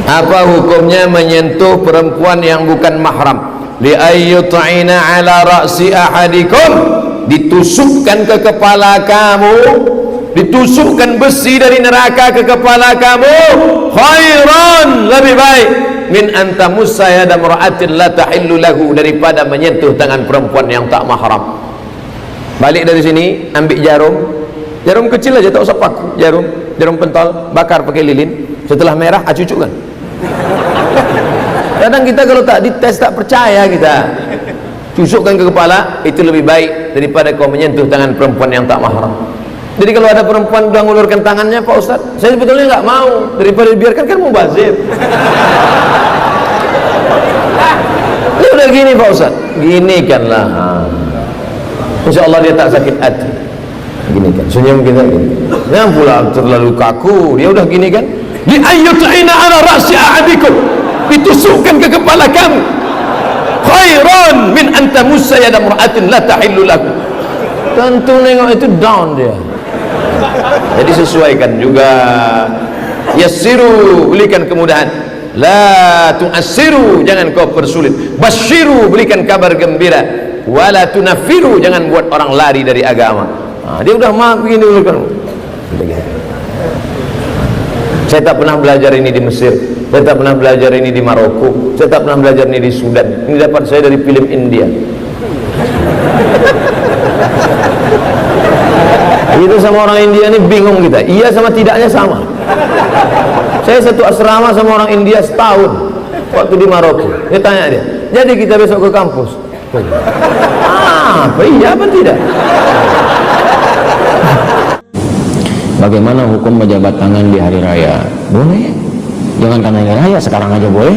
Apa hukumnya menyentuh perempuan yang bukan mahram? Li ayyut'ina ala ra'si ahadikum, ditusukkan ke kepala kamu, ditusukkan besi dari neraka ke kepala kamu, khairan, lebih baik min antamussa yada mar'atin la tahillu lahu, daripada menyentuh tangan perempuan yang tak mahram. Balik dari sini, ambil jarum kecil aja, tak usah paku, jarum pentol, bakar pakai lilin, setelah merah acucukkan. Kadang kita kalau tak dites tak percaya, kita tusukkan ke kepala, itu lebih baik daripada kau menyentuh tangan perempuan yang tak mahram. Jadi kalau ada perempuan sudah mengulurkan tangannya, Pak Ustaz, saya sebetulnya nggak mau, daripada dibiarkan kan mubazir. Ini udah gini Pak Ustaz, gini kanlah, insya Allah dia tak sakit hati. Gini kan, senyum kita gini. Yang pula terlalu kaku, dia udah gini kan. Di ayyut'ina ala ra'si ahadikum, ditusukkan ke kepala kamu, khairan min antamussa yada mar'atin la tahillu lahu. Tentu nengok itu down dia. Jadi sesuaikan juga. Yassiru, berikan kemudahan. La tu'assiru, jangan kau persulit. Basyiru, berikan kabar gembira. Wala tunaffiru, jangan buat orang lari dari agama. Dia udah maaf begini dulu kan. Saya tak pernah belajar ini di Mesir, saya tak pernah belajar ini di Maroko, saya tak pernah belajar ini di Sudan. Ini dapat saya dari film India. Itu sama orang India ini bingung kita. Iya sama tidaknya sama. Saya satu asrama sama orang India setahun waktu di Maroko. Dia tanya dia, jadi kita besok ke kampus? Apa iya apa tidak? Bagaimana hukum menjabat tangan di hari raya? Boleh. Jangan karena hari raya, sekarang aja boleh.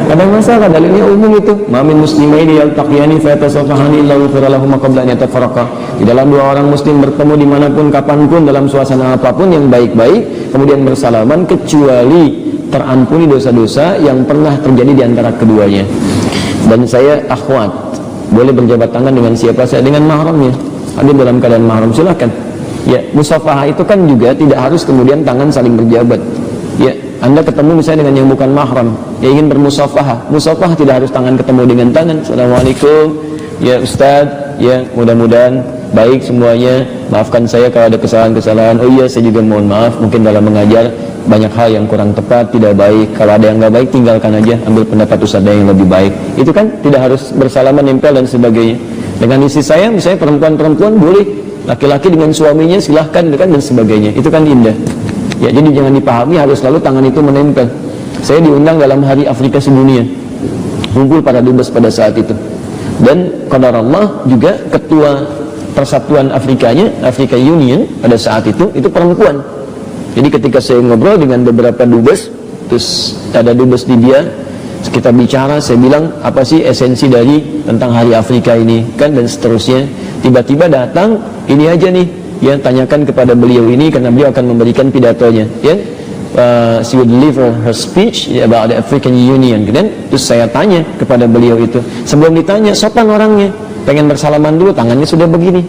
Ada masalah, dalilnya umum itu. Mamin muslimaini yaltaqiyani fayatasafahani illa ghufira lahum qabla an yatafarraqa. Di dalam dua orang muslim bertemu dimanapun kapanpun dalam suasana apapun yang baik-baik, kemudian bersalaman, kecuali terampuni dosa-dosa yang pernah terjadi di antara keduanya. Dan saya akhwat, boleh berjabat tangan dengan siapa saja, dengan mahramnya. Ada dalam keadaan mahram, silahkan. Ya, musafahah itu kan juga tidak harus kemudian tangan saling berjabat. Ya, Anda ketemu misalnya dengan yang bukan mahram, ya ingin bermusafahah, musafahah tidak harus tangan ketemu dengan tangan. Assalamualaikum, ya Ustaz, ya mudah-mudahan baik semuanya, maafkan saya kalau ada kesalahan-kesalahan. Oh iya, saya juga mohon maaf, mungkin dalam mengajar banyak hal yang kurang tepat, tidak baik. Kalau ada yang nggak baik, tinggalkan aja, ambil pendapat Ustaz yang lebih baik. Itu kan tidak harus bersalaman, nempel dan sebagainya. Dengan istri saya, misalnya perempuan-perempuan boleh, laki-laki dengan suaminya silahkan, dan sebagainya. Itu kan indah. Ya, jadi jangan dipahami harus selalu tangan itu menempel. Saya diundang dalam Hari Afrika Sedunia, kumpul para dubes pada saat itu, dan qadarullah juga ketua persatuan Afrikanya, Afrika Union pada saat itu perempuan. Jadi ketika saya ngobrol dengan beberapa dubes, terus ada dubes Libya, kita bicara, saya bilang apa sih esensi dari tentang Hari Afrika ini kan, dan seterusnya. Tiba-tiba datang ini aja nih, ya, tanyakan kepada beliau ini karena beliau akan memberikan pidatonya, ya. She would deliver her speech about the African Union, kan? Terus saya tanya kepada beliau itu, sebelum ditanya sopan orangnya, pengen bersalaman dulu, tangannya sudah begini,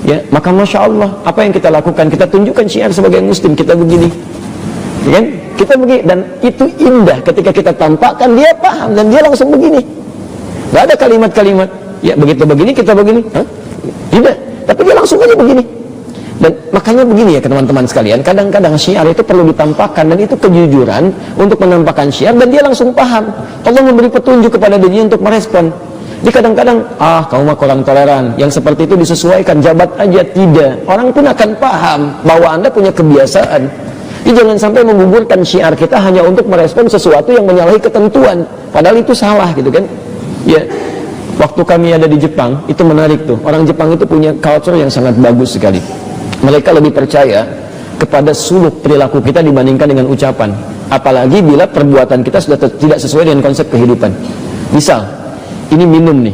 ya. Maka masya Allah, apa yang kita lakukan, kita tunjukkan syiar sebagai muslim, kita begini, ya kan? Kita begini, dan itu indah ketika kita tampakkan, dia paham dan dia langsung begini, gak ada kalimat-kalimat, ya begitu begini kita begini, tidak, tapi dia langsung aja begini. Dan makanya begini ya teman-teman sekalian, kadang-kadang syiar itu perlu ditampakkan, dan itu kejujuran untuk menampakkan syiar, dan dia langsung paham. Allah memberi petunjuk kepada dirinya untuk merespon. Jadi kadang-kadang, kamu mah kurang toleran, yang seperti itu disesuaikan, jabat aja, tidak. Orang pun akan paham bahwa Anda punya kebiasaan. Jadi jangan sampai menggugurkan syiar kita hanya untuk merespon sesuatu yang menyalahi ketentuan, padahal itu salah, gitu kan. Ya, waktu kami ada di Jepang, itu menarik tuh. Orang Jepang itu punya culture yang sangat bagus sekali. Mereka lebih percaya kepada suluk perilaku kita dibandingkan dengan ucapan. Apalagi bila perbuatan kita sudah tidak sesuai dengan konsep kehidupan. Misal, ini minum nih.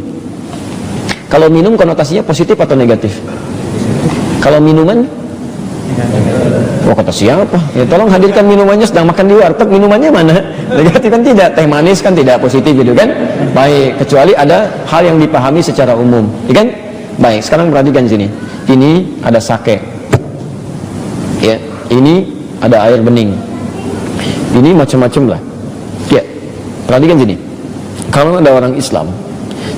Kalau minum konotasinya positif atau negatif? Kalau minuman? Oh, kata siapa? Ya tolong hadirkan minumannya, sedang makan di warteg, minumannya mana? Negatif kan tidak, teh manis kan tidak positif gitu kan? Baik, kecuali ada hal yang dipahami secara umum, ya kan? Baik, sekarang perhatikan sini. Ini ada sake, ya. Ini ada air bening. Ini macam-macam lah. Ya, perhatikan sini. Kalau ada orang Islam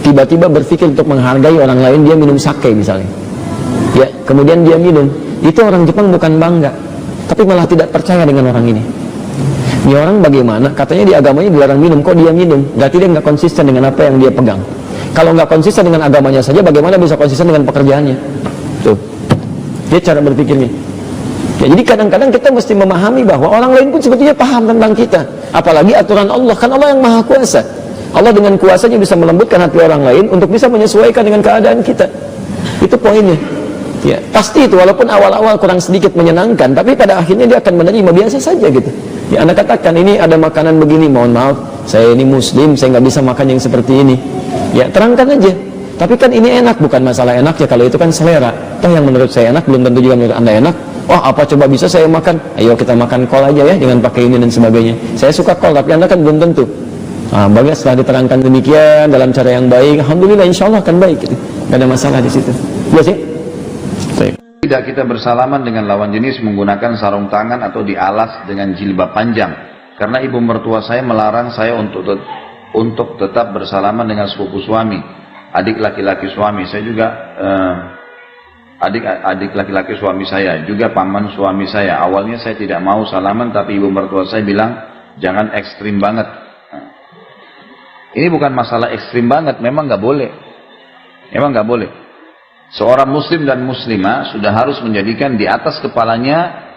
tiba-tiba berpikir untuk menghargai orang lain, dia minum sake misalnya, ya, kemudian dia minum, itu orang Jepang bukan bangga, tapi malah tidak percaya dengan orang ini. Ini orang bagaimana? Katanya di agamanya dilarang minum, kok dia minum? Berarti dia nggak konsisten dengan apa yang dia pegang. Kalau nggak konsisten dengan agamanya saja, bagaimana bisa konsisten dengan pekerjaannya? Tuh, dia cara berpikirnya. Ya, jadi kadang-kadang kita mesti memahami bahwa orang lain pun sebetulnya paham tentang kita. Apalagi aturan Allah, kan Allah yang maha kuasa. Allah dengan kuasanya bisa melembutkan hati orang lain untuk bisa menyesuaikan dengan keadaan kita. Itu poinnya. Ya, pasti itu walaupun awal-awal kurang sedikit menyenangkan, tapi pada akhirnya dia akan menerima biasa saja gitu. Ya, Anda katakan ini ada makanan begini, mohon maaf, saya ini muslim, saya nggak bisa makan yang seperti ini. Ya, terangkan aja. Tapi kan ini enak, bukan masalah enak ya, kalau itu kan selera. Toh yang menurut saya enak belum tentu juga menurut Anda enak. Oh, apa coba bisa saya makan? Ayo kita makan kol aja ya, jangan pakai ini dan sebagainya. Saya suka kol, tapi Anda kan belum tentu. Bagus, setelah diterangkan demikian dalam cara yang baik, alhamdulillah insya Allah akan baik gitu. Gak ada masalah di situ. Ya sih. Tidak kita bersalaman dengan lawan jenis menggunakan sarung tangan atau dialas dengan jilbab panjang. Karena ibu mertua saya melarang saya untuk tetap bersalaman dengan sepupu suami, adik laki-laki suami. Saya juga adik laki-laki suami saya, juga paman suami saya. Awalnya saya tidak mau salaman, tapi ibu mertua saya bilang jangan ekstrim banget. Ini bukan masalah ekstrim banget, memang nggak boleh. Memang nggak boleh. Seorang muslim dan muslimah sudah harus menjadikan di atas kepalanya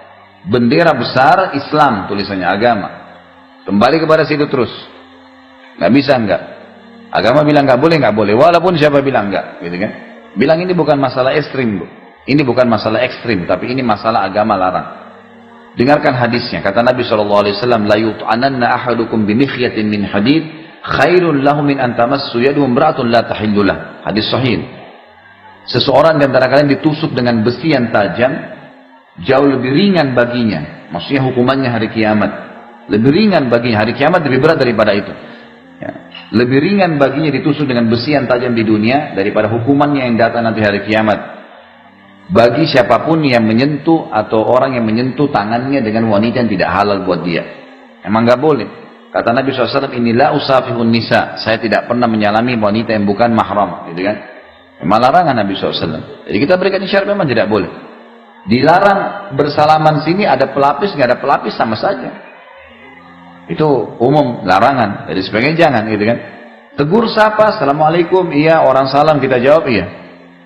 bendera besar Islam, tulisannya agama. Kembali kepada situ terus. Nggak bisa nggak. Agama bilang nggak boleh, walaupun siapa bilang nggak, gitu kan? Bilang ini bukan masalah ekstrim, Bu. Ini bukan masalah ekstrim, tapi ini masalah agama larang. Dengarkan hadisnya, kata Nabi SAW, la yut'ananna ahadukum bimikhyatin min hadid khairun lahu min an tamassu yaduhu imra'atun la tahillulah. Hadis sahih. Seseorang di antara kalian ditusuk dengan besi yang tajam jauh lebih ringan baginya. Maksudnya hukumannya hari kiamat. Lebih ringan baginya, hari kiamat lebih berat daripada itu. Ya. Lebih ringan baginya ditusuk dengan besi yang tajam di dunia daripada hukumannya yang datang nanti hari kiamat. Bagi siapapun yang menyentuh atau orang yang menyentuh tangannya dengan wanita yang tidak halal buat dia. Emang nggak boleh. Kata Nabi SAW, inilah usafihun nisa. Saya tidak pernah menyalami wanita yang bukan mahram. Gitu kan? Memang larangan Nabi SAW. Jadi kita berikan isyarat memang tidak boleh. Dilarang bersalaman sini ada pelapis, nggak ada pelapis sama saja. Itu umum, larangan. Jadi sebagainya jangan gitu kan. Tegur sapa, assalamualaikum, iya, orang salam kita jawab iya.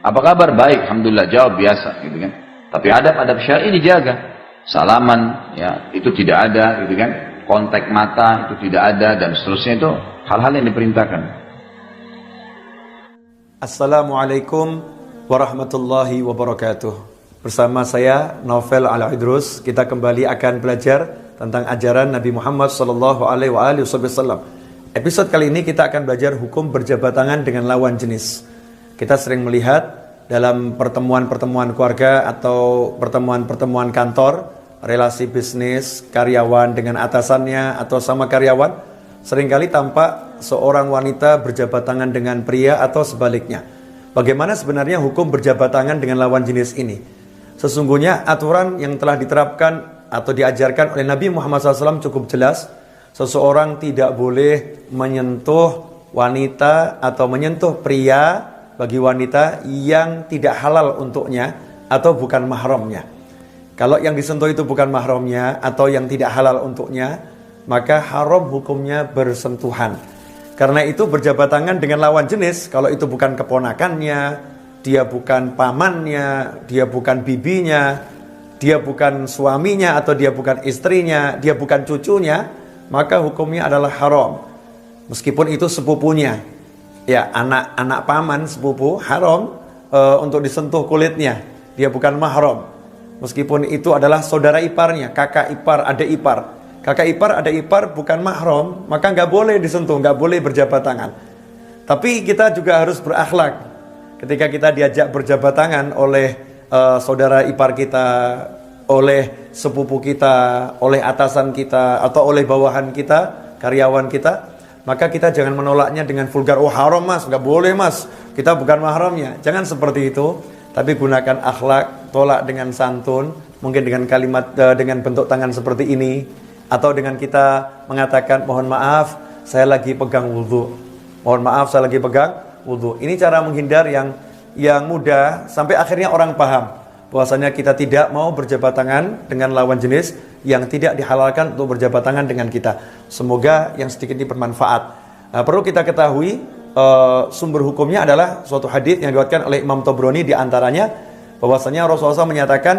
Apa kabar? Baik, alhamdulillah, jawab biasa gitu kan. Tapi adab-adab syar'i dijaga. Salaman ya itu tidak ada gitu kan. Kontak mata itu tidak ada dan seterusnya, itu hal-hal yang diperintahkan. Assalamualaikum warahmatullahi wabarakatuh. Bersama saya Novel Al-Idrus, kita kembali akan belajar tentang ajaran Nabi Muhammad SAW. Episode kali ini kita akan belajar hukum berjabat tangan dengan lawan jenis. Kita sering melihat dalam pertemuan-pertemuan keluarga atau pertemuan-pertemuan kantor, relasi bisnis, karyawan dengan atasannya atau sama karyawan, seringkali tampak seorang wanita berjabat tangan dengan pria atau sebaliknya. Bagaimana sebenarnya hukum berjabat tangan dengan lawan jenis ini? Sesungguhnya aturan yang telah diterapkan atau diajarkan oleh Nabi Muhammad SAW cukup jelas. Seseorang tidak boleh menyentuh wanita atau menyentuh pria bagi wanita yang tidak halal untuknya atau bukan mahramnya. Kalau yang disentuh itu bukan mahramnya atau yang tidak halal untuknya, maka haram hukumnya bersentuhan. Karena itu berjabat tangan dengan lawan jenis, kalau itu bukan keponakannya, dia bukan pamannya, dia bukan bibinya, dia bukan suaminya atau dia bukan istrinya, dia bukan cucunya, maka hukumnya adalah haram. Meskipun itu sepupunya, ya anak paman sepupu haram untuk disentuh kulitnya, dia bukan mahram. Meskipun itu adalah saudara iparnya, kakak ipar, adik ipar. Kakak ipar, adik ipar bukan mahram, maka nggak boleh disentuh, nggak boleh berjabat tangan. Tapi kita juga harus berakhlak. Ketika kita diajak berjabat tangan oleh saudara ipar kita, oleh sepupu kita, oleh atasan kita, atau oleh bawahan kita, karyawan kita, maka kita jangan menolaknya dengan vulgar. Oh haram mas, nggak boleh mas, kita bukan mahramnya. Jangan seperti itu. Tapi gunakan akhlak, tolak dengan santun, mungkin dengan kalimat, dengan bentuk tangan seperti ini. Atau dengan kita mengatakan mohon maaf saya lagi pegang wudhu, mohon maaf saya lagi pegang wudhu. Ini cara menghindar yang mudah sampai akhirnya orang paham bahwasanya kita tidak mau berjabat tangan dengan lawan jenis yang tidak dihalalkan untuk berjabat tangan dengan kita. Semoga yang sedikit ini bermanfaat. Perlu kita ketahui sumber hukumnya adalah suatu hadis yang diriwayatkan oleh Imam Tabrani, di antaranya bahwasanya Rasulullah SAW menyatakan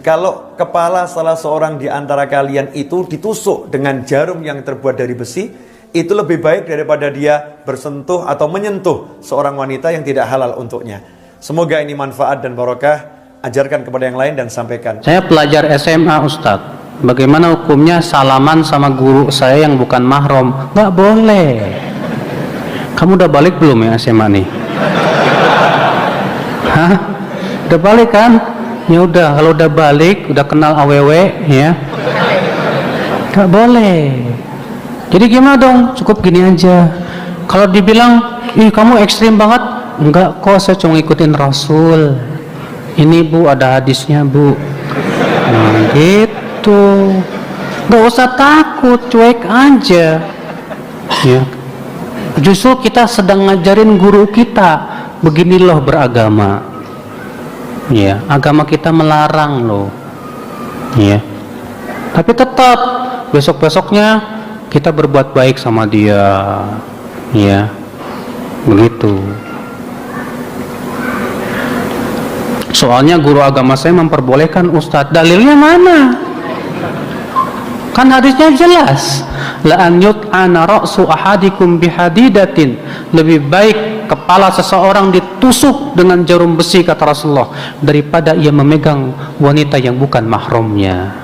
kalau kepala salah seorang di antara kalian itu ditusuk dengan jarum yang terbuat dari besi, itu lebih baik daripada dia bersentuh atau menyentuh seorang wanita yang tidak halal untuknya. Semoga ini manfaat dan barokah. Ajarkan kepada yang lain dan sampaikan. Saya pelajar SMA, Ustadz. Bagaimana hukumnya salaman sama guru saya yang bukan mahram? Nggak boleh. Kamu udah balik belum ya SMA nih? Hah? Udah balik kan? Ya udah, kalau udah balik, udah kenal AWW ya. Nggak boleh. Jadi gimana dong? Cukup gini aja. Kalau dibilang, ih kamu ekstrim banget. Enggak kok, saya cuma ngikutin Rasul. Ini Bu, ada hadisnya Bu. Nah, gitu. Gak usah takut, cuek aja. Ya. Justru kita sedang ngajarin guru kita, begini loh beragama. Ya, agama kita melarang loh. Ya. Tapi tetap besok-besoknya kita berbuat baik sama dia. Ya. Begitu. Soalnya guru agama saya memperbolehkan Ustadz. Dalilnya mana? Kan hadisnya jelas. La an yut'ana ra'su ahadikum bihadidatin. Lebih baik kepala seseorang ditusuk dengan jarum besi, kata Rasulullah, daripada ia memegang wanita yang bukan mahramnya.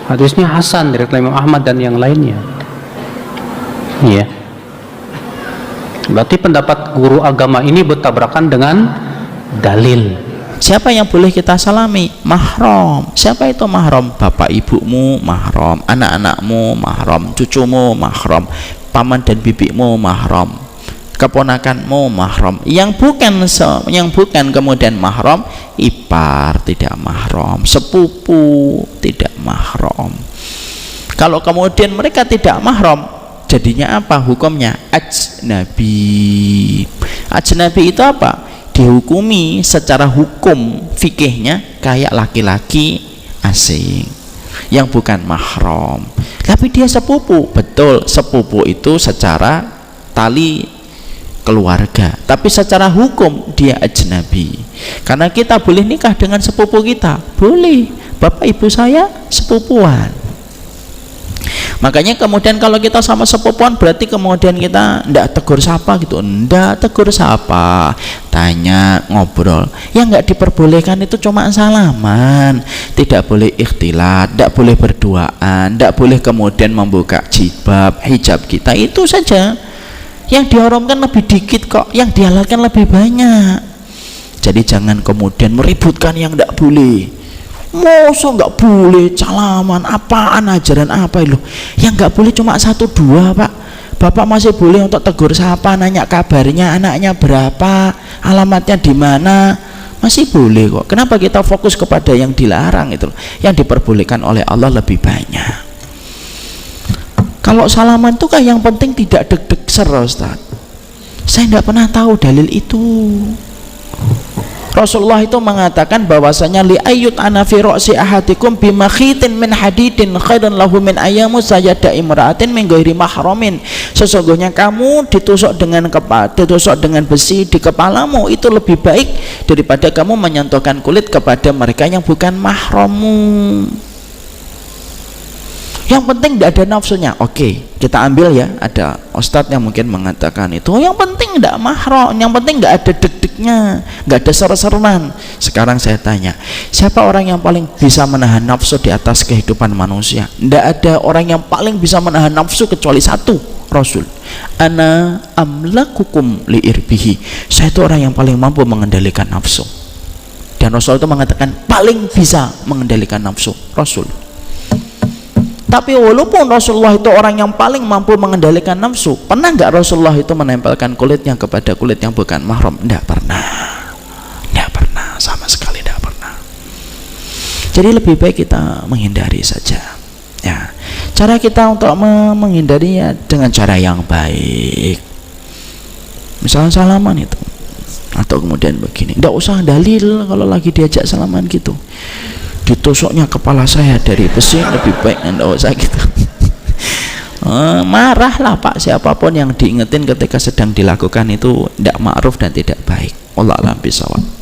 Hadisnya hasan dari Imam Ahmad dan yang lainnya. Iya. Berarti pendapat guru agama ini bertabrakan dengan dalil. Siapa yang boleh kita salami? Mahram. Siapa itu mahram? Bapak ibumu mahram, anak-anakmu mahram, cucumu mahram, paman dan bibimu mahram, keponakanmu mahram. Yang bukan kemudian mahram, ipar tidak mahram, sepupu tidak mahram. Kalau kemudian mereka tidak mahram, jadinya apa hukumnya? Ajnabi. Ajnabi itu apa? Dihukumi secara hukum fikihnya kayak laki-laki asing yang bukan mahram, tapi dia sepupu. Betul, sepupu itu secara tali keluarga, tapi secara hukum dia ajnabi. Karena kita boleh nikah dengan sepupu kita, boleh. Bapak ibu saya sepupuan. Makanya kemudian kalau kita sama sepupuan berarti kemudian kita ndak tegur sapa gitu, ndak tegur sapa, tanya, ngobrol. Yang nggak diperbolehkan itu cuma salaman, tidak boleh ikhtilat, ndak boleh berduaan, ndak boleh kemudian membuka jilbab, hijab kita, itu saja. Yang diharamkan lebih dikit kok, yang dihalalkan lebih banyak. Jadi jangan kemudian meributkan yang ndak boleh. Masa nggak boleh salaman, apaan ajaran apa itu? Yang nggak boleh cuma 1-2 Pak. Bapak masih boleh untuk tegur sapa, nanya kabarnya, anaknya berapa, alamatnya di mana, masih boleh kok. Kenapa kita fokus kepada yang dilarang itu? Yang diperbolehkan oleh Allah lebih banyak. Kalau salaman itu kan yang penting tidak deg-deg ser, Ustaz. Saya tidak pernah tahu dalil itu. Rasulullah itu mengatakan bahwasanya li ayyut ana fi ra'si ahadikum bimakhitin min hadidin khairan lahu min ayamu sayada imra'atin min ghairi mahramin. Sesungguhnya kamu ditusuk dengan besi di kepalamu itu lebih baik daripada kamu menyentuhkan kulit kepada mereka yang bukan mahrammu. Yang penting tidak ada nafsunya. Oke, kita ambil ya, ada ustadz yang mungkin mengatakan itu yang penting tidak mahram, yang penting nggak ada deg-degnya, nggak ada seru-seruan. Sekarang saya tanya, siapa orang yang paling bisa menahan nafsu di atas kehidupan manusia? Tidak ada orang yang paling bisa menahan nafsu kecuali satu, Rasul. Ana amlakukum liirbihi. Saya itu orang yang paling mampu mengendalikan nafsu. Dan Rasul itu mengatakan paling bisa mengendalikan nafsu, Rasul. Tapi walaupun Rasulullah itu orang yang paling mampu mengendalikan nafsu, pernah nggak Rasulullah itu menempelkan kulitnya kepada kulit yang bukan mahram? Tidak pernah, sama sekali tidak pernah. Jadi lebih baik kita menghindari saja. Ya, Cara kita untuk menghindarinya dengan cara yang baik. Misalnya salaman itu, atau kemudian begini, tidak usah dalil kalau lagi diajak salaman gitu. Ditusuknya kepala saya dari besi lebih baik, tidak usah gitu. Marahlah Pak, siapapun yang diingetin ketika sedang dilakukan itu tidak ma'ruf dan tidak baik. Wallahu a'lam bishawab.